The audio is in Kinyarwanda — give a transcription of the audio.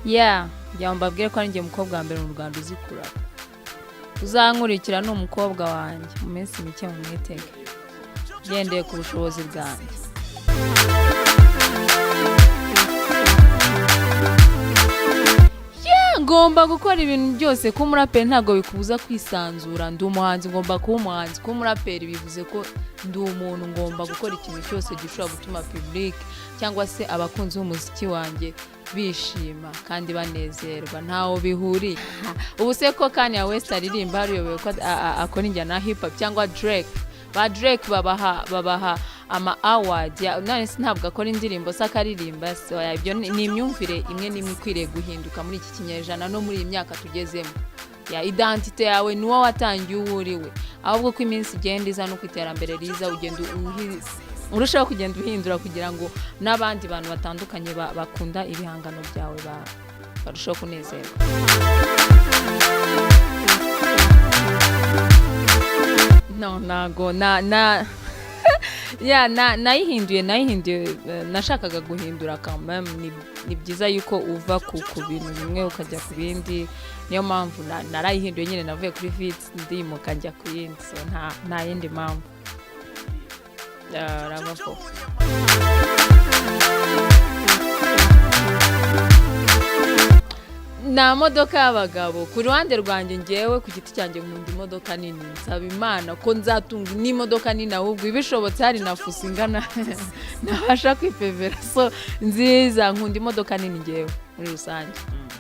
njya mbabwire ko ari njye mukobwa wa mbere mu Rwanda uzikura uzankurikira n'umukobwa wanjye mu minsi mike mu mwitege gendeye ku bushobozi bwanjye. Ngomba gukora ibintu byose ko umuraperi ntago bikubuza kwisanzura. Ndi umuhanzi, ngomba kuba umuhanzi. Ko umuraperi bivuze ko ndi umuntu ngomba gukora ikintu cyose gishobora gutuma public cyangwa se abakunzi b'umuziki wanjye bishima kandi banezerwa. Ntaho bihuriye. Ubu se ko Kanye West aririmba hariyobewe ko akora injyana hip hop cyangwa Drake babaha ama award none ntabwo akora indirimbo sakaririmba. So ibyo ni imyumvire imwe n'imwe ikwiriye guhinduka muri iki kinyejana no muri iyi myaka tugezemo. Identite yawe ni wowe watangiye uwuriwe, ahubwo ko iminsi igenda iza no kwiterambere riza ugenda urushaho kugenda uhindura kugira ngo n'abandi bantu batandukanye bakunda ibihangano byawe barushaho kunezerwa. Nago nayihinduye nashakaga guhindura quand ni byiza yuko uva ku bintu bimwe ukajya ku bindi. Niyo mpamvu narayihinduye nyine navuye kuri Fits ndimuka njya ku yindi. So nta yindi mpamvu. Ramapo na modoka y'abagabo ku ruhande rwanjye ngewe ku giti cyanjye nkunda imodoka nini. Nsaba Imana ko nzatunga n'imodoka nini, ahubwo ibishobotse hari na fusi ingana nabasha kwipevera. So nziza nkunda imodoka nini ngewe muri rusange.